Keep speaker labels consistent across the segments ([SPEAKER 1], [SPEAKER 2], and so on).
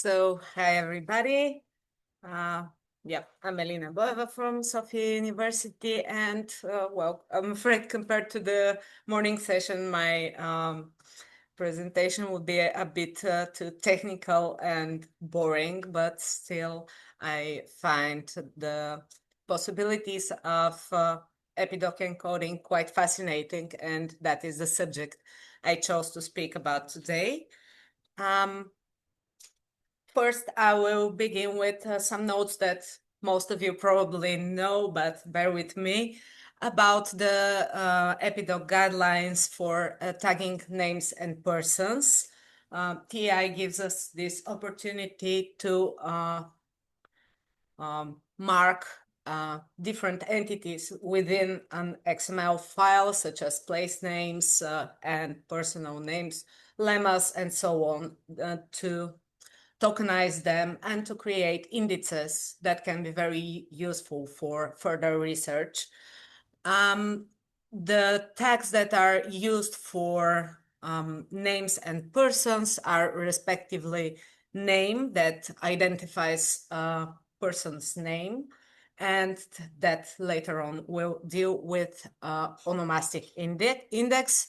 [SPEAKER 1] Hi everybody. I'm Elina Boeva from Sofia University, and I'm afraid compared to the morning session, my presentation would be a bit too technical and boring, but still, I find the possibilities of epidoc encoding quite fascinating, and that is the subject I chose to speak about today. First, I will begin with some notes that most of you probably know, but bear with me, about the EPIDOC guidelines for tagging names and persons. TI gives us this opportunity to mark different entities within an XML file, such as place names and personal names, lemmas, and so on, to tokenize them and to create indices that can be very useful for further research. The tags that are used for names and persons are respectively name that identifies a person's name, and that later on will deal with onomastic index.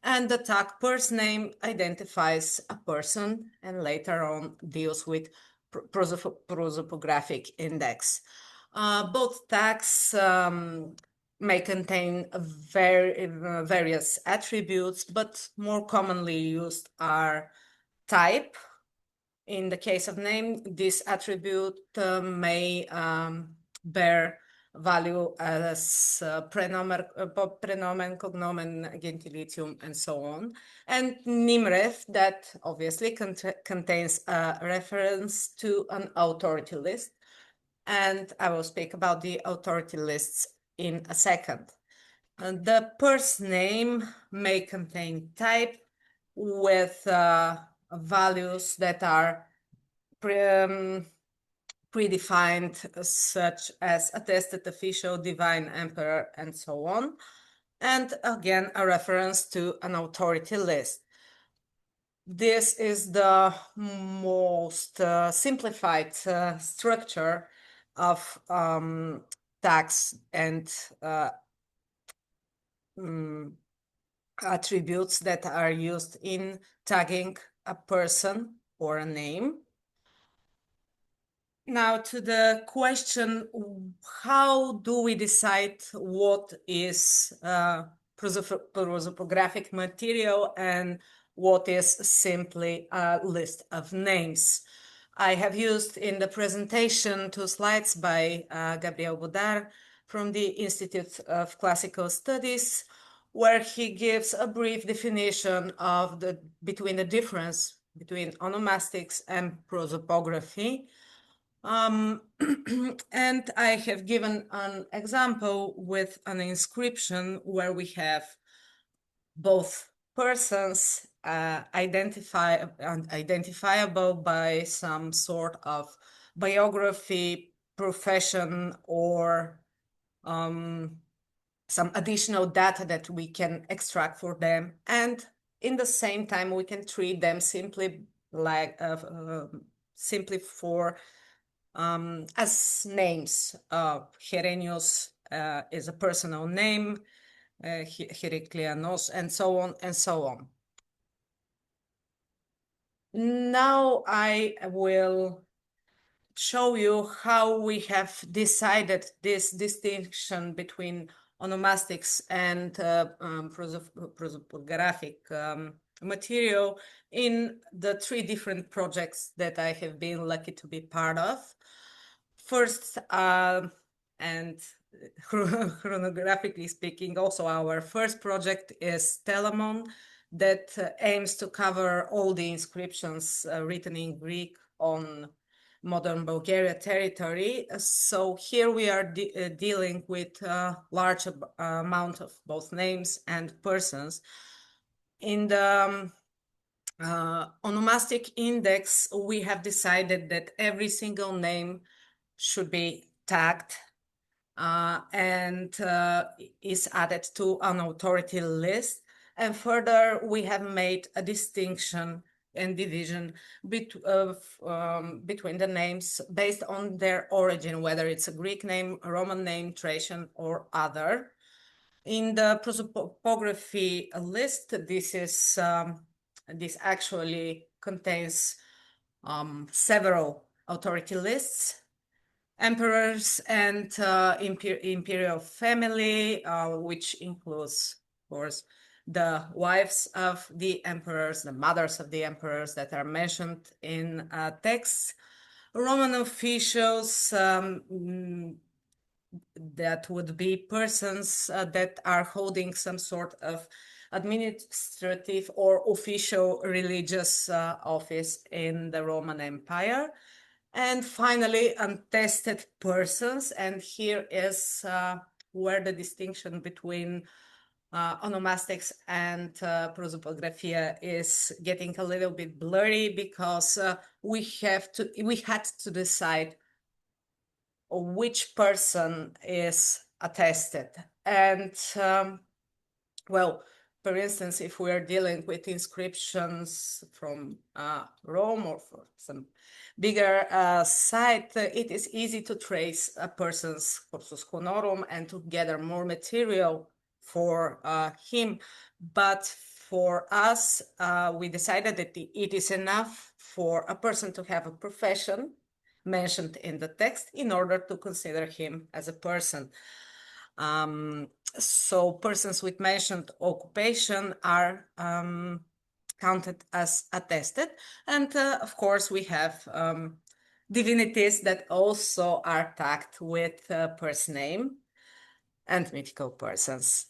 [SPEAKER 1] And the tag pers name identifies a person and later on deals with prosopographic index. Both tags may contain various attributes, but more commonly used are type. In the case of name, this attribute may bear value as prenomen, cognomen, gentilicium, and so on. And NIMREF, that obviously contains a reference to an authority list. And I will speak about the authority lists in a second. The person name may contain type with values that are predefined, such as attested official, divine emperor, and so on. And again, a reference to an authority list. This is the most simplified structure of tags and attributes that are used in tagging a person or a name. Now to the question, how do we decide what is prosopographic material and what is simply a list of names? I have used in the presentation 2 slides by Gabriel Boudard from the Institute of Classical Studies, where he gives a brief definition of between the difference between onomastics and prosopography. And I have given an example with an inscription where we have both persons identifiable by some sort of biography, profession, or some additional data that we can extract for them. And in the same time, we can treat them simply like simply for as names. Herenius is a personal name, Heraclianos, and so on and so on. Now I will show you how we have decided this distinction between onomastics and prosopographic material in the 3 different projects that I have been lucky to be part of. First, and chronographically speaking, also our first project is Telamon, that aims to cover all the inscriptions written in Greek on modern Bulgaria territory. So here we are dealing with a large amount of both names and persons. In the onomastic index, we have decided that every single name should be tagged and is added to an authority list. And further, we have made a distinction and division between the names based on their origin, whether it's a Greek name, a Roman name, Thracian, or other. In the prosopography list, this actually contains several authority lists, emperors and imperial family, which includes, of course, the wives of the emperors, the mothers of the emperors that are mentioned in texts, Roman officials, that would be persons that are holding some sort of administrative or official religious office in the Roman Empire. And finally, untested persons. And here is where the distinction between onomastics and prosopographia is getting a little bit blurry, because we had to decide which person is attested. And well, for instance, if we are dealing with inscriptions from Rome or for some bigger site, it is easy to trace a person's cursus honorum and to gather more material for him. But for us, we decided that it is enough for a person to have a profession mentioned in the text in order to consider him as a person. So persons with mentioned occupation are counted as attested. And of course, we have divinities that also are tagged with person name and mythical persons.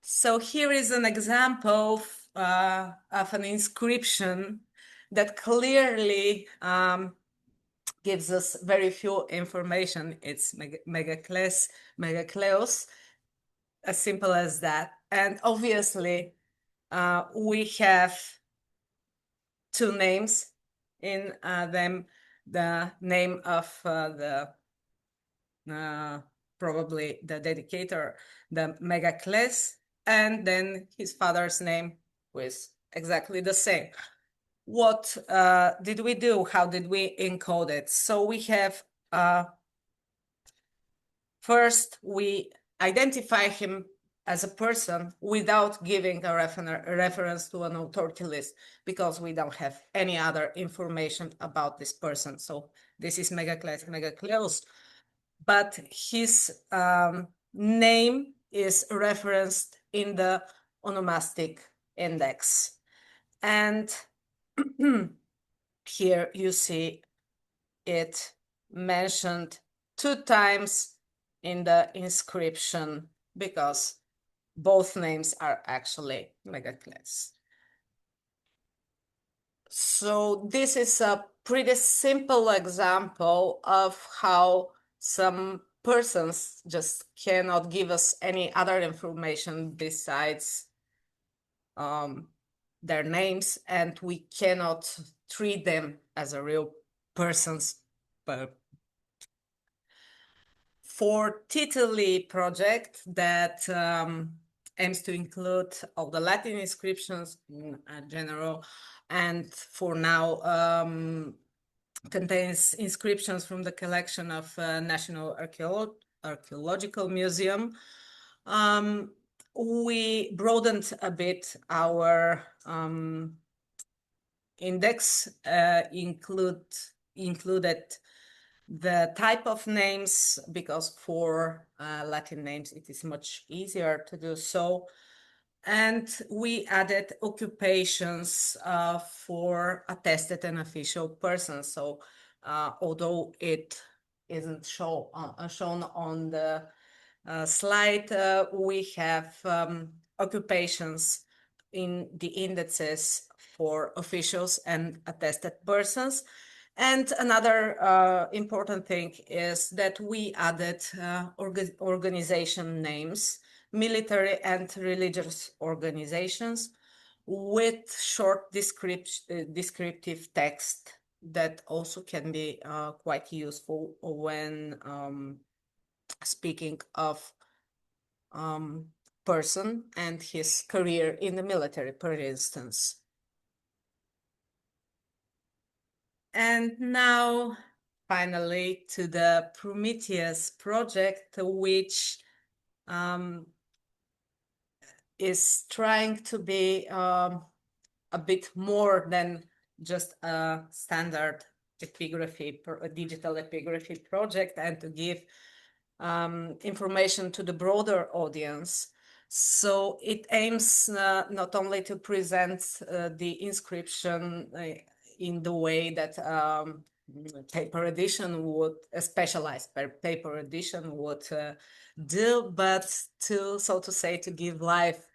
[SPEAKER 1] So here is an example of an inscription that clearly gives us very few information. It's Megacleos, as simple as that. And obviously, we have two names in them, the name of probably the dedicator, the Megacles, and then his father's name was exactly the same. What did we do? How did we encode it? So we have first, we identify him as a person without giving a reference to an authority list, because we don't have any other information about this person. So this is Megacleos, but his name is referenced in the onomastic index. And here you see it mentioned 2 times in the inscription, because both names are actually Megacles. So this is a pretty simple example of how some persons just cannot give us any other information besides their names, and we cannot treat them as a real persons. But for Titoli project that aims to include all the Latin inscriptions in general, and for now contains inscriptions from the collection of National Archaeological Museum. We broadened a bit our index, included the type of names, because for Latin names it is much easier to do so. And we added occupations for attested and official persons. So although it isn't shown on the slide, we have occupations in the indexes for officials and attested persons. And another important thing is that we added organization names, military and religious organizations, with short descriptive text that also can be quite useful when speaking of person and his career in the military, for instance. And now, finally, to the Prometheus project, which is trying to be a bit more than just a standard epigraphy, a digital epigraphy project, and to give information to the broader audience. So it aims not only to present the inscription in the way that paper edition would, a specialized paper edition would do, but to, so to say, to give life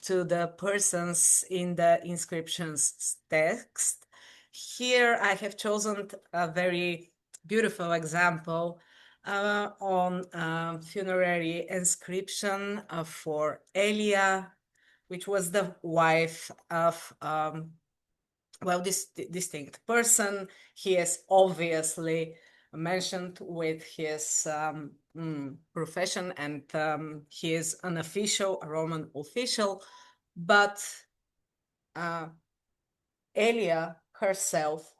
[SPEAKER 1] to the persons in the inscription's text. Here I have chosen a very beautiful example on funerary inscription for Elia, which was the wife of well, this distinct person. He is obviously mentioned with his profession, and he is an official, a Roman official, but Elia herself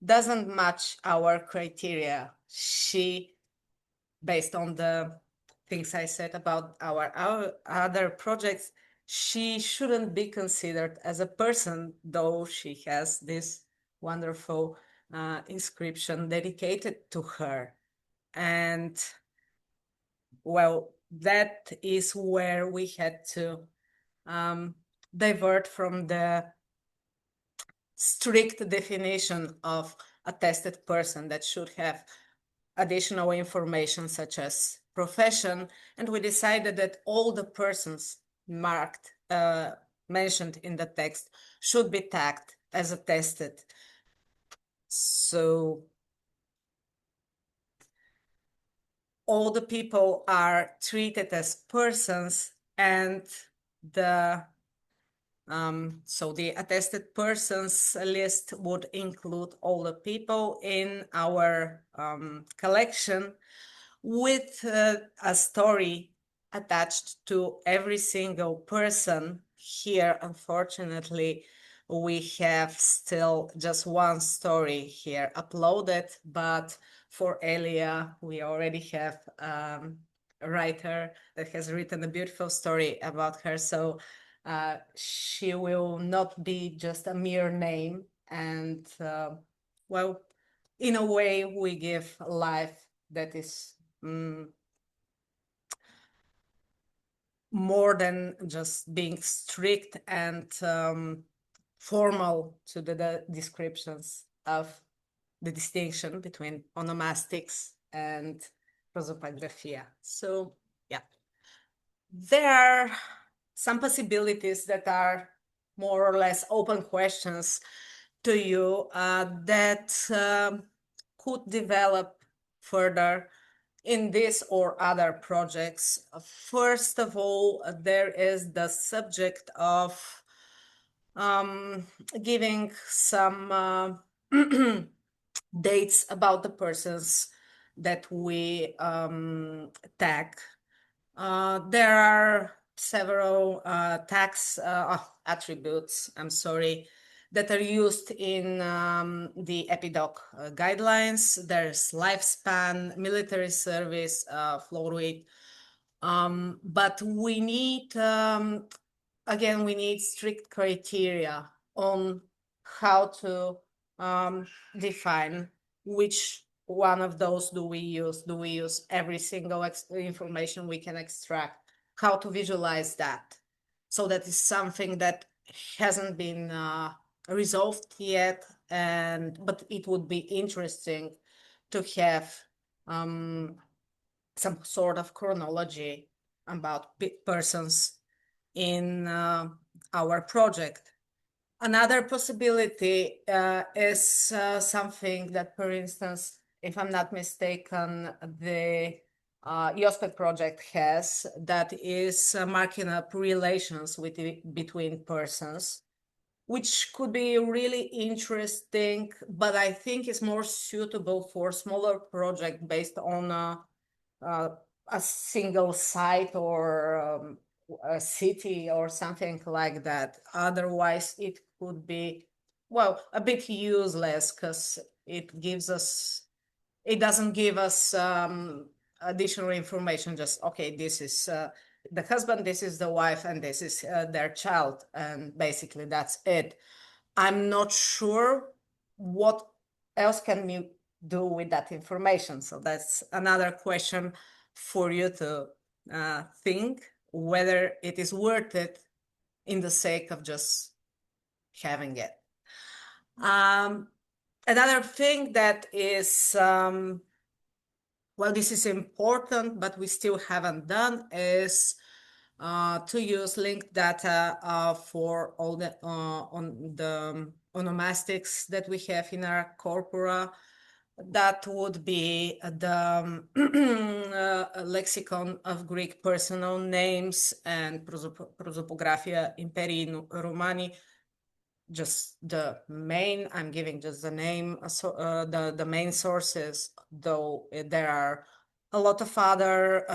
[SPEAKER 1] doesn't match our criteria. She, based on the things I said about our other projects, she shouldn't be considered as a person, though she has this wonderful inscription dedicated to her. And well, that is where we had to divert from the strict definition of a tested person that should have additional information such as profession, and we decided that all the persons marked, mentioned in the text should be tagged as attested. So all the people are treated as persons, and the so the attested persons list would include all the people in our collection, with a story attached to every single person. Here, unfortunately, we have still just one story here uploaded, but for Elia, we already have a writer that has written a beautiful story about her. So she will not be just a mere name. And well, in a way, we give life that is more than just being strict and formal to the descriptions of the distinction between onomastics and prosopagraphia. So yeah, there are some possibilities that are more or less open questions to you that could develop further in this or other projects. First of all, there is the subject of giving some dates about the persons that we tag. There are several tax attributes, I'm sorry, that are used in the EpiDoc guidelines. There's lifespan, military service, floor weight, but we need, again, we need strict criteria on how to define which one of those do we use. Do we use every single information we can extract? How to visualize that? So that is something that hasn't been resolved yet, but it would be interesting to have some sort of chronology about persons in our project. Another possibility is something that, for instance, if I'm not mistaken, the IOSPEC project has, that is marking up relations between persons, which could be really interesting, but I think it's more suitable for smaller project based on a single site or a city or something like that. Otherwise, it could be, well, a bit useless, because it doesn't give us additional information, just, okay, this is the husband, this is the wife, and this is their child, and basically that's it. I'm not sure what else can we do with that information. So that's another question for you to think whether it is worth it in the sake of just having it. Another thing that is, well, this is important, but we still haven't done, is to use linked data for all the on the onomastics that we have in our corpora. That would be the lexicon of Greek personal names and prosopographia imperii Romani. Just the main, I'm giving just the name, the main sources, though there are a lot of other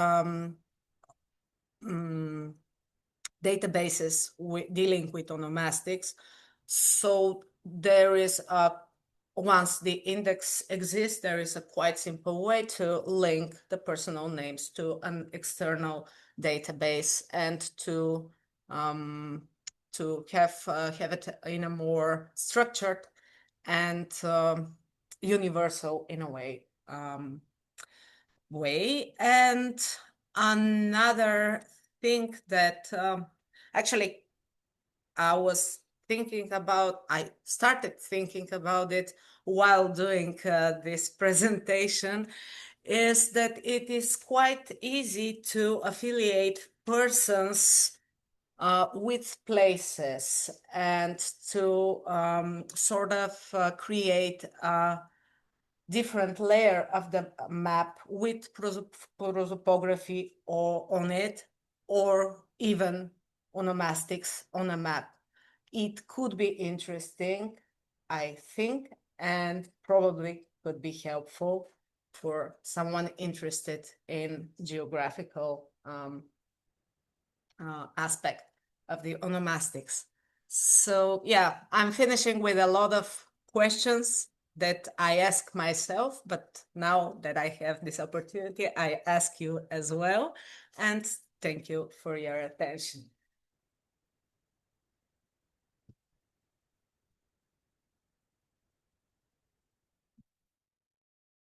[SPEAKER 1] databases dealing with onomastics. So there is once the index exists, there is a quite simple way to link the personal names to an external database and to have it in a more structured and universal, in a way, And another thing that actually I started thinking about it while doing this presentation, is that it is quite easy to affiliate persons with places and to sort of create a different layer of the map with prosopography or on it, or even onomastics on a map. It could be interesting, I think, and probably could be helpful for someone interested in geographical aspect of the onomastics. So yeah, I'm finishing with a lot of questions that I ask myself, but now that I have this opportunity, I ask you as well. And thank you for your attention.